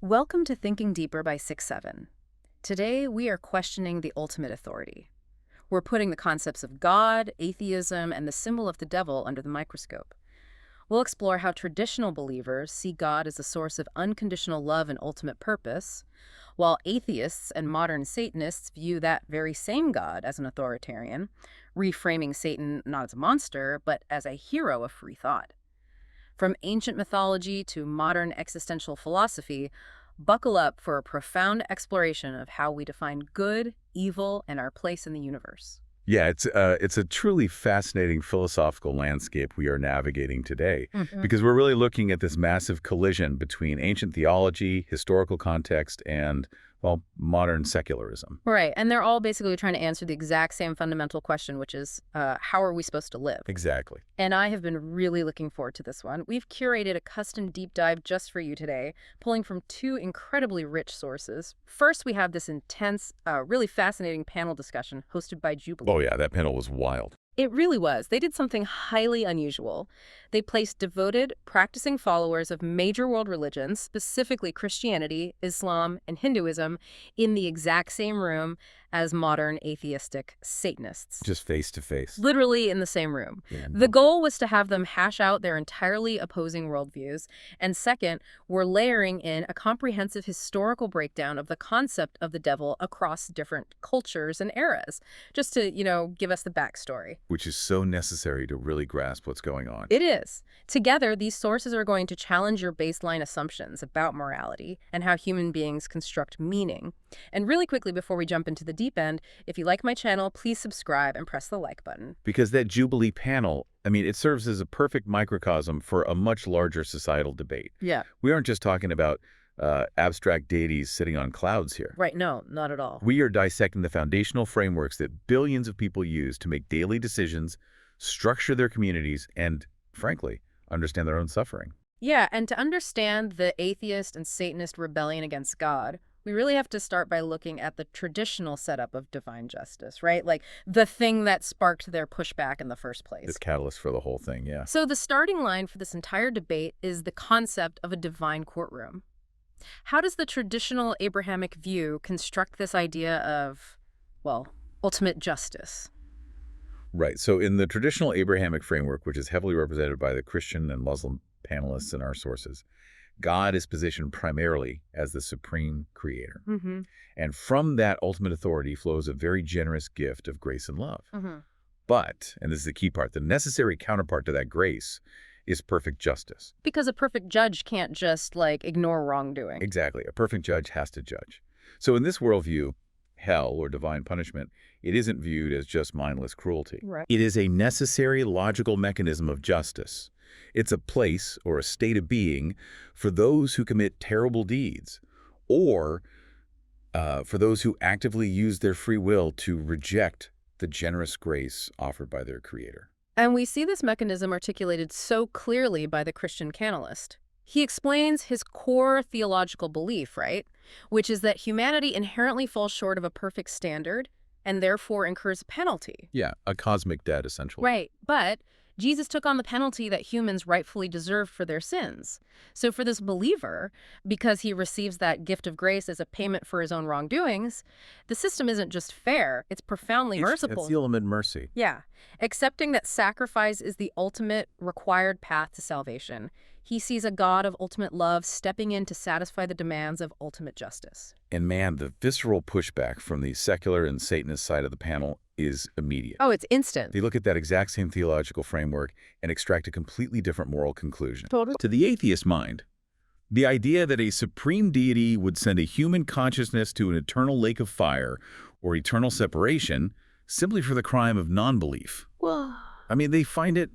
Welcome to Thinking Deeper by 6-7. Today, we are questioning the ultimate authority. We're putting the concepts of God, atheism, and the symbol of the devil under the microscope. We'll explore how traditional believers see God as a source of unconditional love and ultimate purpose, while atheists and modern Satanists view that very same God as an authoritarian, reframing Satan not as a monster, but as a hero of free thought. From ancient mythology to modern existential philosophy, buckle up for a profound exploration of how we define good, evil, and our place in the universe. Yeah, it's a truly fascinating philosophical landscape we are navigating today, because we're really looking at this massive collision between ancient theology, historical context, and, well, modern secularism. Right, and they're all basically trying to answer the exact same fundamental question, which is, how are we supposed to live? Exactly. And I have been really looking forward to this one. We've curated a custom deep dive just for you today, pulling from two incredibly rich sources. First, we have this intense, really fascinating panel discussion hosted by Jubilee. Oh yeah, that panel was wild. It really was. They did something highly unusual. They placed devoted, practicing followers of major world religions, specifically Christianity, Islam, and Hinduism, in the exact same room as modern atheistic Satanists. Just face to face. Literally in the same room. Yeah. The goal was to have them hash out their entirely opposing worldviews. And second, we're layering in a comprehensive historical breakdown of the concept of the devil across different cultures and eras, just to, give us the backstory. Which is so necessary to really grasp what's going on. It is. Together, these sources are going to challenge your baseline assumptions about morality and how human beings construct meaning. And really quickly, before we jump into the deep end, if you like my channel, please subscribe and press the like button. Because that Jubilee panel, it serves as a perfect microcosm for a much larger societal debate. Yeah. We aren't just talking about abstract deities sitting on clouds here. Right, no, not at all. We are dissecting the foundational frameworks that billions of people use to make daily decisions, structure their communities, and, frankly, understand their own suffering. Yeah, and to understand the atheist and Satanist rebellion against God, we really have to start by looking at the traditional setup of divine justice, right? Like the thing that sparked their pushback in the first place. The catalyst for the whole thing, yeah. So the starting line for this entire debate is the concept of a divine courtroom. How does the traditional Abrahamic view construct this idea of, well, ultimate justice? Right. So in the traditional Abrahamic framework, which is heavily represented by the Christian and Muslim panelists in our sources, God is positioned primarily as the supreme creator. And from that ultimate authority flows a very generous gift of grace and love. But, and this is the key part, the necessary counterpart to that grace is perfect justice. Because a perfect judge can't just, ignore wrongdoing. Exactly. A perfect judge has to judge. So in this worldview, hell or divine punishment, it isn't viewed as just mindless cruelty. Right. It is a necessary logical mechanism of justice. It's a place or a state of being for those who commit terrible deeds, or for those who actively use their free will to reject the generous grace offered by their creator. And we see this mechanism articulated so clearly by the Christian canalist. He explains his core theological belief, right? Which is that humanity inherently falls short of a perfect standard and therefore incurs a penalty. Yeah, a cosmic debt, essentially. Right, but Jesus took on the penalty that humans rightfully deserve for their sins. So for this believer, because he receives that gift of grace as a payment for his own wrongdoings, the system isn't just fair, it's profoundly merciful. It's the ultimate mercy. Yeah, accepting that sacrifice is the ultimate required path to salvation. He sees a God of ultimate love stepping in to satisfy the demands of ultimate justice. And man, the visceral pushback from the secular and Satanist side of the panel is immediate. Oh, it's instant. They look at that exact same theological framework and extract a completely different moral conclusion. Totally. To the atheist mind, the idea that a supreme deity would send a human consciousness to an eternal lake of fire or eternal separation simply for the crime of non-belief. Whoa. They find it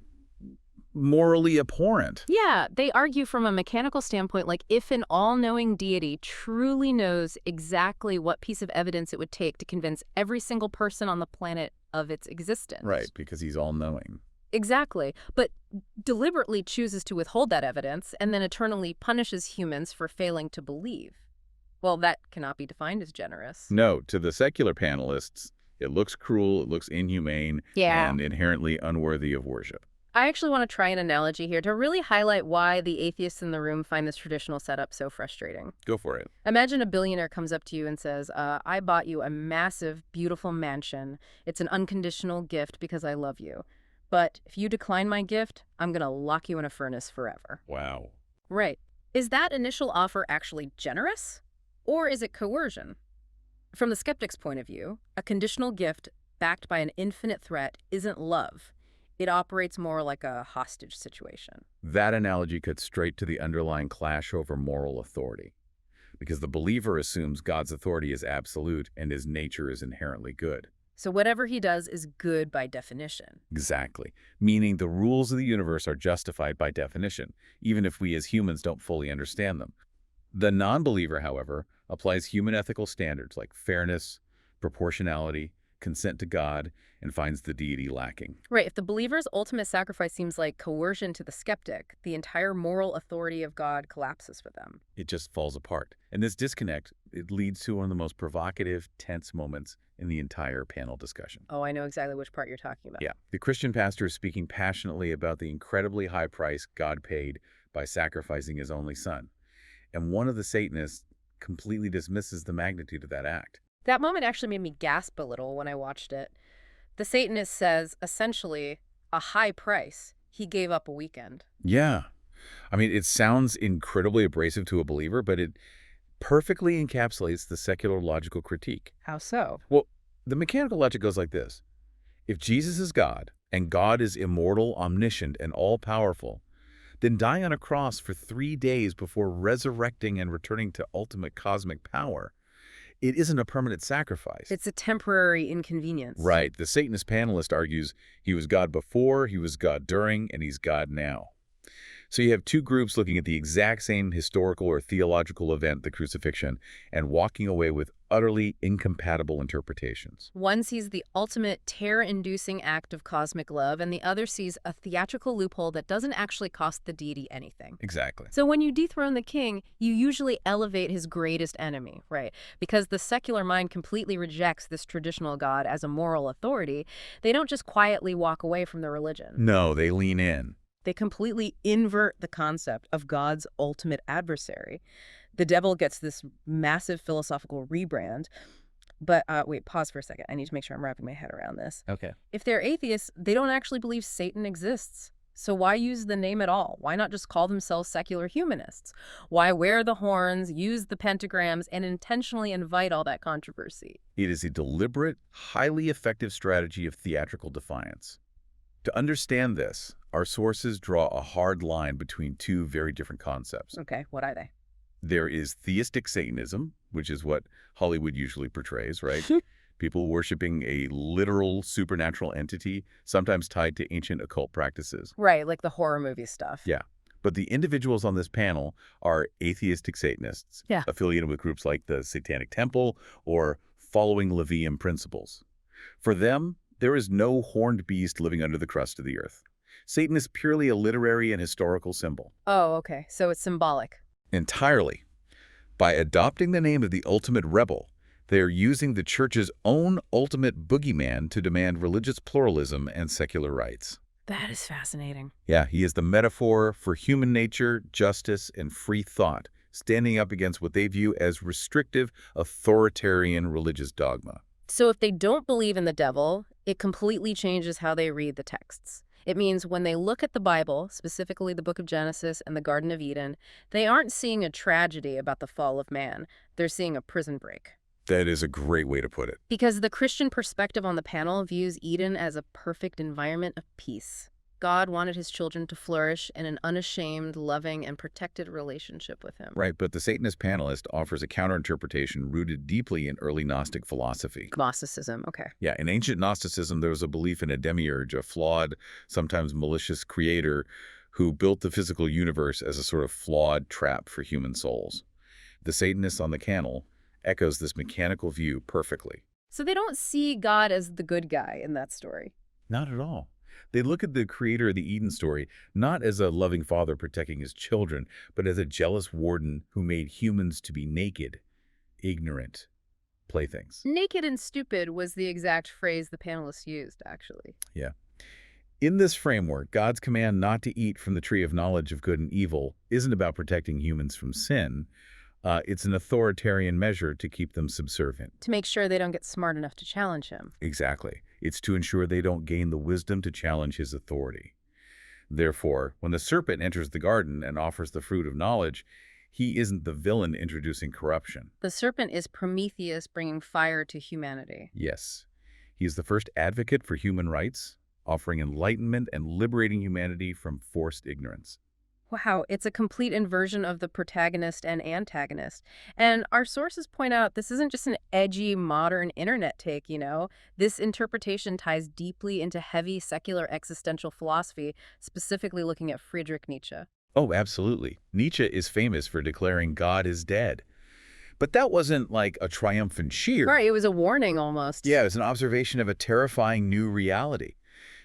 morally abhorrent. Yeah, they argue from a mechanical standpoint, if an all-knowing deity truly knows exactly what piece of evidence it would take to convince every single person on the planet of its existence. Right, because he's all-knowing. Exactly, but deliberately chooses to withhold that evidence and then eternally punishes humans for failing to believe. Well, that cannot be defined as generous. No, to the secular panelists, it looks cruel, it looks inhumane, and inherently unworthy of worship. I actually want to try an analogy here to really highlight why the atheists in the room find this traditional setup so frustrating. Go for it. Imagine a billionaire comes up to you and says, I bought you a massive, beautiful mansion. It's an unconditional gift because I love you. But if you decline my gift, I'm going to lock you in a furnace forever. Wow. Right. Is that initial offer actually generous? Or is it coercion? From the skeptic's point of view, a conditional gift backed by an infinite threat isn't love. It operates more like a hostage situation. That analogy cuts straight to the underlying clash over moral authority, because the believer assumes God's authority is absolute and his nature is inherently good. So whatever he does is good by definition. Exactly, meaning the rules of the universe are justified by definition, even if we as humans don't fully understand them. The non-believer, however, applies human ethical standards like fairness, proportionality, consent to God, and finds the deity lacking. Right. If the believer's ultimate sacrifice seems like coercion to the skeptic, the entire moral authority of God collapses for them. It just falls apart. And this disconnect, it leads to one of the most provocative, tense moments in the entire panel discussion. Oh, I know exactly which part you're talking about. Yeah. The Christian pastor is speaking passionately about the incredibly high price God paid by sacrificing his only son. And one of the Satanists completely dismisses the magnitude of that act. That moment actually made me gasp a little when I watched it. The Satanist says, essentially, a high price. He gave up a weekend. Yeah. I mean, it sounds incredibly abrasive to a believer, but it perfectly encapsulates the secular logical critique. How so? Well, the mechanical logic goes like this. If Jesus is God, and God is immortal, omniscient, and all-powerful, then die on a cross for 3 days before resurrecting and returning to ultimate cosmic power, it isn't a permanent sacrifice. It's a temporary inconvenience. Right. The Satanist panelist argues he was God before, he was God during, and he's God now. So you have two groups looking at the exact same historical or theological event, the crucifixion, and walking away with utterly incompatible interpretations. One sees the ultimate terror-inducing act of cosmic love, and the other sees a theatrical loophole that doesn't actually cost the deity anything. Exactly. So when you dethrone the king, you usually elevate his greatest enemy, right? Because the secular mind completely rejects this traditional God as a moral authority. They don't just quietly walk away from the religion. No, they lean in. They completely invert the concept of God's ultimate adversary. The devil gets this massive philosophical rebrand. But wait, pause for a second. I need to make sure I'm wrapping my head around this. Okay. If they're atheists, they don't actually believe Satan exists. So why use the name at all? Why not just call themselves secular humanists? Why wear the horns, use the pentagrams, and intentionally invite all that controversy? It is a deliberate, highly effective strategy of theatrical defiance. To understand this, our sources draw a hard line between two very different concepts. Okay, what are they? There is theistic Satanism, which is what Hollywood usually portrays, right? People worshiping a literal supernatural entity, sometimes tied to ancient occult practices. Right, like the horror movie stuff. Yeah. But the individuals on this panel are atheistic Satanists, affiliated with groups like the Satanic Temple or following Levian principles. For them, there is no horned beast living under the crust of the earth. Satan is purely a literary and historical symbol. Oh, okay. So it's symbolic. Entirely. By adopting the name of the ultimate rebel, they are using the church's own ultimate boogeyman to demand religious pluralism and secular rights. That is fascinating. Yeah, he is the metaphor for human nature, justice, and free thought, standing up against what they view as restrictive, authoritarian religious dogma. So if they don't believe in the devil, it completely changes how they read the texts. It means when they look at the Bible, specifically the book of Genesis and the Garden of Eden, they aren't seeing a tragedy about the fall of man. They're seeing a prison break. That is a great way to put it. Because the Christian perspective on the panel views Eden as a perfect environment of peace. God wanted his children to flourish in an unashamed, loving, and protected relationship with him. Right, but the Satanist panelist offers a counterinterpretation rooted deeply in early Gnostic philosophy. Gnosticism, okay. Yeah, in ancient Gnosticism, there was a belief in a demiurge, a flawed, sometimes malicious creator who built the physical universe as a sort of flawed trap for human souls. The Satanist on the panel echoes this mechanical view perfectly. So they don't see God as the good guy in that story. Not at all. They look at the creator of the Eden story not as a loving father protecting his children, but as a jealous warden who made humans to be naked, ignorant playthings. Naked and stupid was the exact phrase the panelists used, actually. Yeah. In this framework, God's command not to eat from the tree of knowledge of good and evil isn't about protecting humans from sin. It's an authoritarian measure to keep them subservient. To make sure they don't get smart enough to challenge him. Exactly. It's to ensure they don't gain the wisdom to challenge his authority. Therefore, when the serpent enters the garden and offers the fruit of knowledge, he isn't the villain introducing corruption. The serpent is Prometheus bringing fire to humanity. Yes. He is the first advocate for human rights, offering enlightenment and liberating humanity from forced ignorance. Wow, it's a complete inversion of the protagonist and antagonist. And our sources point out this isn't just an edgy modern internet take, you know. This interpretation ties deeply into heavy secular existential philosophy, specifically looking at Friedrich Nietzsche. Oh, absolutely. Nietzsche is famous for declaring God is dead. But that wasn't like a triumphant cheer. Right, it was a warning almost. Yeah, it was an observation of a terrifying new reality.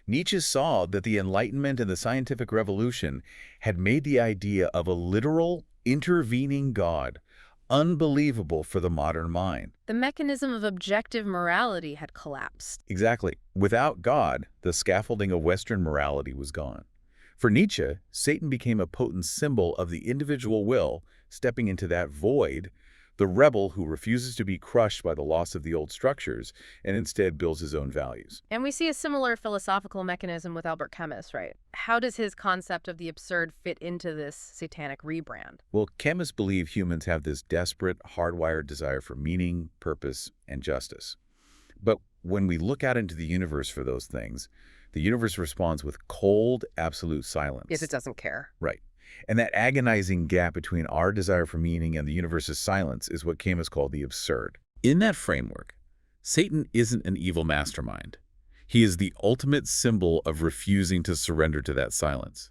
Nietzsche saw that the Enlightenment and the scientific revolution had made the idea of a literal, intervening God unbelievable for the modern mind. The mechanism of objective morality had collapsed. Exactly. Without God, the scaffolding of Western morality was gone. For Nietzsche, Satan became a potent symbol of the individual will stepping into that void, the rebel who refuses to be crushed by the loss of the old structures and instead builds his own values. And we see a similar philosophical mechanism with Albert Camus, right? How does his concept of the absurd fit into this satanic rebrand? Well, chemists believe humans have this desperate, hardwired desire for meaning, purpose, and justice. But when we look out into the universe for those things, the universe responds with cold, absolute silence. Yes, it doesn't care. Right. And that agonizing gap between our desire for meaning and the universe's silence is what Camus called the absurd. In that framework, Satan isn't an evil mastermind. He is the ultimate symbol of refusing to surrender to that silence.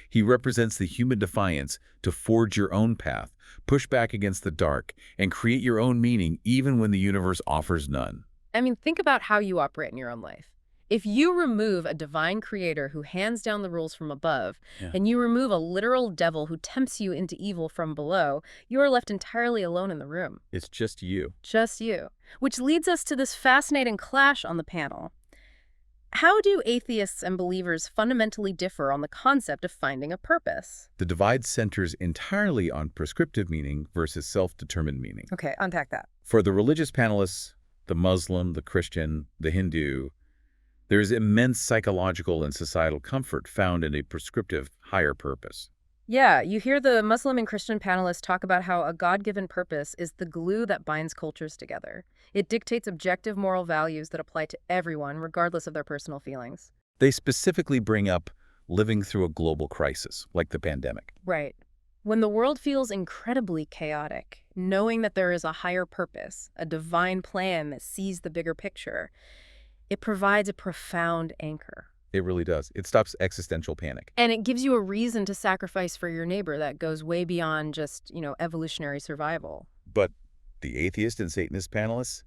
He represents the human defiance to forge your own path, push back against the dark, and create your own meaning even when the universe offers none. I mean, think about how you operate in your own life. If you remove a divine creator who hands down the rules from above, and you remove a literal devil who tempts you into evil from below, you are left entirely alone in the room. It's just you. Just you. Which leads us to this fascinating clash on the panel. How do atheists and believers fundamentally differ on the concept of finding a purpose? The divide centers entirely on prescriptive meaning versus self-determined meaning. Okay, unpack that. For the religious panelists, the Muslim, the Christian, the Hindu, there is immense psychological and societal comfort found in a prescriptive higher purpose. Yeah, you hear the Muslim and Christian panelists talk about how a God-given purpose is the glue that binds cultures together. It dictates objective moral values that apply to everyone, regardless of their personal feelings. They specifically bring up living through a global crisis, like the pandemic. Right. When the world feels incredibly chaotic, knowing that there is a higher purpose, a divine plan that sees the bigger picture, it provides a profound anchor. It really does. It stops existential panic. And it gives you a reason to sacrifice for your neighbor that goes way beyond just, evolutionary survival. But the atheist and Satanist panelists,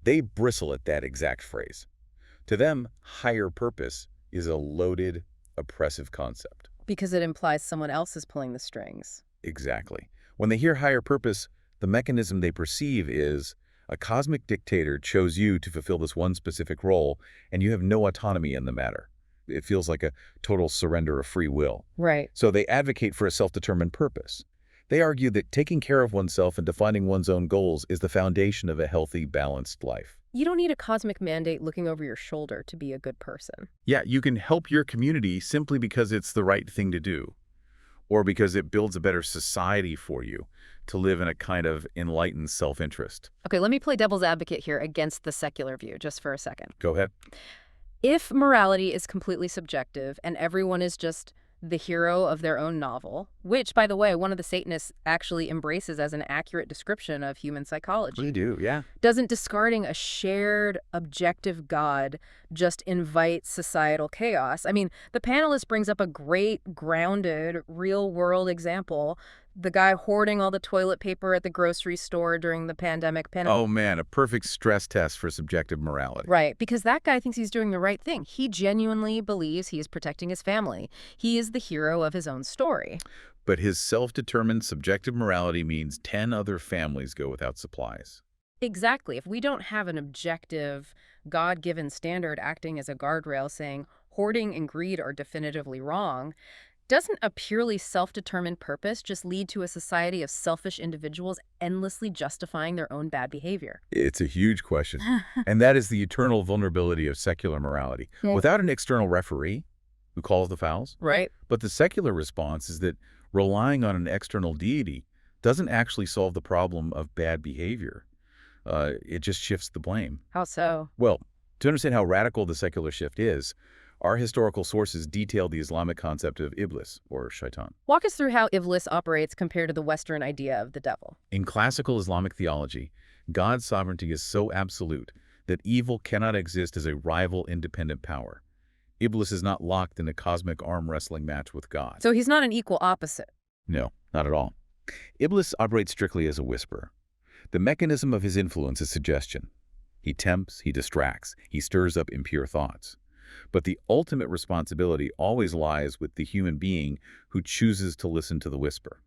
they bristle at that exact phrase. To them, higher purpose is a loaded, oppressive concept. Because it implies someone else is pulling the strings. Exactly. When they hear higher purpose, the mechanism they perceive is a cosmic dictator chose you to fulfill this one specific role, and you have no autonomy in the matter. It feels like a total surrender of free will. Right. So they advocate for a self-determined purpose. They argue that taking care of oneself and defining one's own goals is the foundation of a healthy, balanced life. You don't need a cosmic mandate looking over your shoulder to be a good person. Yeah, you can help your community simply because it's the right thing to do, or because it builds a better society for you to live in a kind of enlightened self-interest. Okay, let me play devil's advocate here against the secular view just for a second. Go ahead. If morality is completely subjective and everyone is just the hero of their own novel, which, by the way, one of the Satanists actually embraces as an accurate description of human psychology. We do, yeah. Doesn't discarding a shared, objective God just invite societal chaos? I mean, the panelist brings up a great, grounded, real-world example. The guy hoarding all the toilet paper at the grocery store during the pandemic. Oh, man, a perfect stress test for subjective morality. Right, because that guy thinks he's doing the right thing. He genuinely believes he is protecting his family. He is the hero of his own story. But his self-determined subjective morality means 10 other families go without supplies. Exactly. If we don't have an objective, God-given standard acting as a guardrail saying, hoarding and greed are definitively wrong, doesn't a purely self-determined purpose just lead to a society of selfish individuals endlessly justifying their own bad behavior? It's a huge question. And that is the eternal vulnerability of secular morality. Yeah. Without an external referee who calls the fouls. Right. But the secular response is that relying on an external deity doesn't actually solve the problem of bad behavior. It just shifts the blame. How so? Well, to understand how radical the secular shift is, our historical sources detail the Islamic concept of Iblis, or shaitan. Walk us through how Iblis operates compared to the Western idea of the devil. In classical Islamic theology, God's sovereignty is so absolute that evil cannot exist as a rival independent power. Iblis is not locked in a cosmic arm-wrestling match with God. So he's not an equal opposite. No, not at all. Iblis operates strictly as a whisperer. The mechanism of his influence is suggestion. He tempts, he distracts, he stirs up impure thoughts. But the ultimate responsibility always lies with the human being who chooses to listen to the whisper.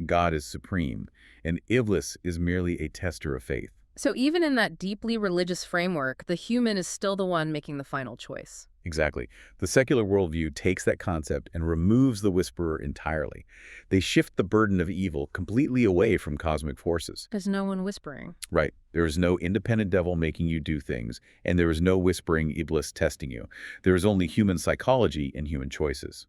God is supreme, and Iblis is merely a tester of faith. So even in that deeply religious framework, the human is still the one making the final choice. Exactly. The secular worldview takes that concept and removes the whisperer entirely. They shift the burden of evil completely away from cosmic forces. There's no one whispering. Right. There is no independent devil making you do things, and there is no whispering Iblis testing you. There is only human psychology and human choices.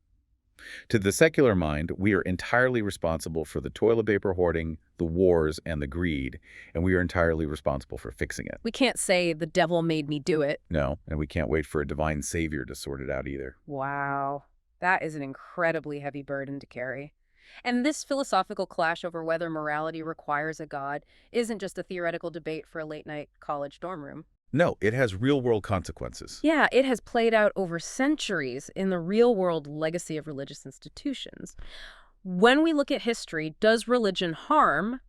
To the secular mind, we are entirely responsible for the toilet paper hoarding, the wars, and the greed, and we are entirely responsible for fixing it. We can't say the devil made me do it. No, and we can't wait for a divine savior to sort it out either. Wow. That is an incredibly heavy burden to carry. And this philosophical clash over whether morality requires a god isn't just a theoretical debate for a late-night college dorm room. No, it has real-world consequences. Yeah, it has played out over centuries in the real-world legacy of religious institutions. When we look at history, does religion harm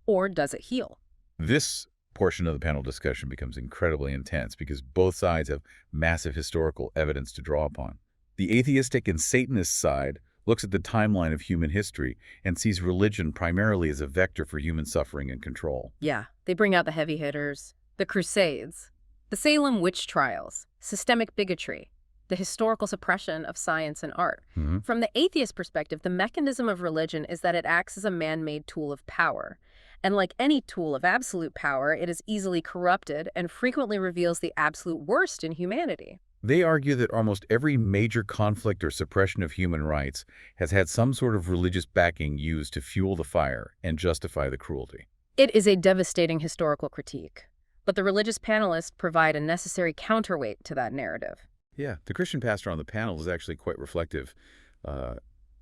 or does it heal? This portion of the panel discussion becomes incredibly intense because both sides have massive historical evidence to draw upon. The atheistic and Satanist side looks at the timeline of human history and sees religion primarily as a vector for human suffering and control. Yeah, they bring out the heavy hitters. The Crusades, the Salem witch trials, systemic bigotry, the historical suppression of science and art. From the atheist perspective, the mechanism of religion is that it acts as a man-made tool of power. And like any tool of absolute power, it is easily corrupted and frequently reveals the absolute worst in humanity. They argue that almost every major conflict or suppression of human rights has had some sort of religious backing used to fuel the fire and justify the cruelty. It is a devastating historical critique. But the religious panelists provide a necessary counterweight to that narrative. Yeah, the Christian pastor on the panel is actually quite reflective.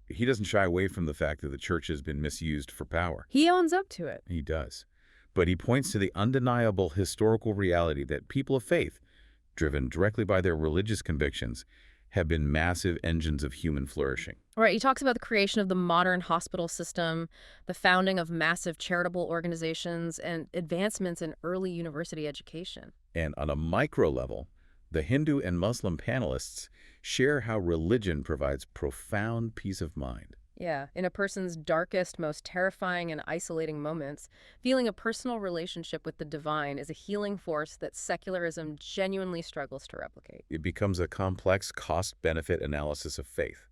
He doesn't shy away from the fact that the church has been misused for power. He owns up to it. He does. But he points to the undeniable historical reality that people of faith, driven directly by their religious convictions, have been massive engines of human flourishing. Right. He talks about the creation of the modern hospital system, the founding of massive charitable organizations, and advancements in early university education. And on a micro level, the Hindu and Muslim panelists share how religion provides profound peace of mind. Yeah, in a person's darkest, most terrifying and isolating moments, feeling a personal relationship with the divine is a healing force that secularism genuinely struggles to replicate. It becomes a complex cost-benefit analysis of faith.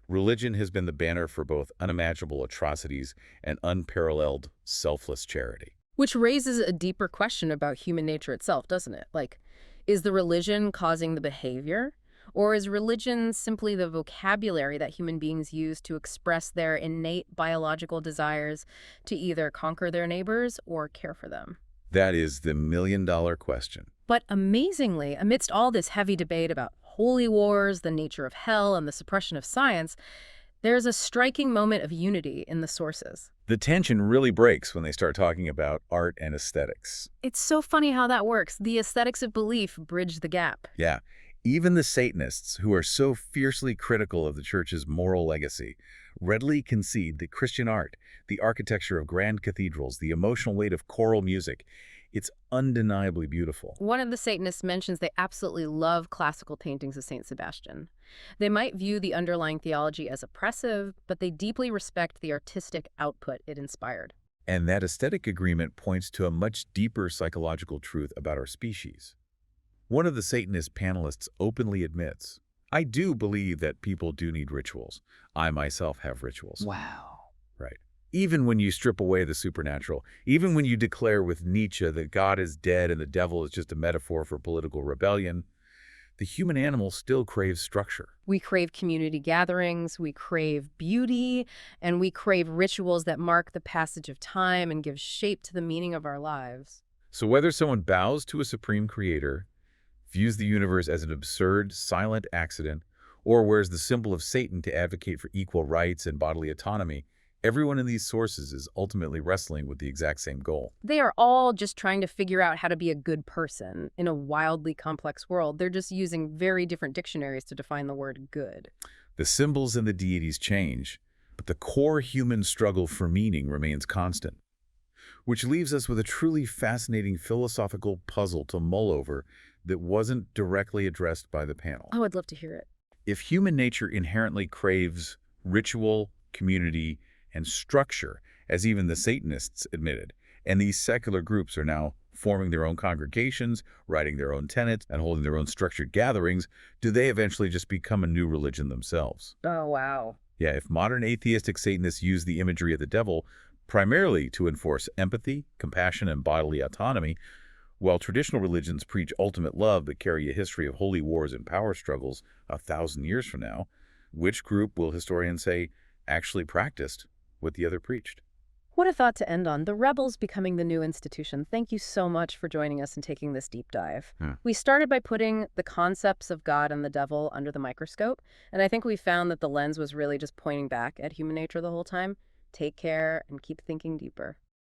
Religion has been the banner for both unimaginable atrocities and unparalleled, selfless charity. Which raises a deeper question about human nature itself, doesn't it? Like, is the religion causing the behavior? Or is religion simply the vocabulary that human beings use to express their innate biological desires to either conquer their neighbors or care for them? That is the million-dollar question. But amazingly, amidst all this heavy debate about holy wars, the nature of hell, and the suppression of science, there's a striking moment of unity in the sources. The tension really breaks when they start talking about art and aesthetics. It's so funny how that works. The aesthetics of belief bridge the gap. Yeah. Even the Satanists, who are so fiercely critical of the church's moral legacy, readily concede that Christian art, the architecture of grand cathedrals, the emotional weight of choral music, it's undeniably beautiful. One of the Satanists mentions they absolutely love classical paintings of St. Sebastian. They might view the underlying theology as oppressive, but they deeply respect the artistic output it inspired. And that aesthetic agreement points to a much deeper psychological truth about our species. One of the Satanist panelists openly admits, I do believe that people do need rituals. I myself have rituals. Wow. Right. Even when you strip away the supernatural, even when you declare with Nietzsche that God is dead and the devil is just a metaphor for political rebellion, the human animal still craves structure. We crave community gatherings, we crave beauty, and we crave rituals that mark the passage of time and give shape to the meaning of our lives. So whether someone bows to a supreme creator, views the universe as an absurd, silent accident, or wears the symbol of Satan to advocate for equal rights and bodily autonomy, everyone in these sources is ultimately wrestling with the exact same goal. They are all just trying to figure out how to be a good person in a wildly complex world. They're just using very different dictionaries to define the word good. The symbols and the deities change, but the core human struggle for meaning remains constant, which leaves us with a truly fascinating philosophical puzzle to mull over that wasn't directly addressed by the panel. Oh, I'd love to hear it. If human nature inherently craves ritual, community, and structure, as even the Satanists admitted, and these secular groups are now forming their own congregations, writing their own tenets, and holding their own structured gatherings, do they eventually just become a new religion themselves? Oh, wow. Yeah, if modern atheistic Satanists use the imagery of the devil primarily to enforce empathy, compassion, and bodily autonomy, while traditional religions preach ultimate love but carry a history of holy wars and power struggles 1,000 years from now, which group will historians say actually practiced what the other preached? What a thought to end on. The rebels becoming the new institution. Thank you so much for joining us and taking this deep dive. We started by putting the concepts of God and the devil under the microscope, and I think we found that the lens was really just pointing back at human nature the whole time. Take care and keep thinking deeper.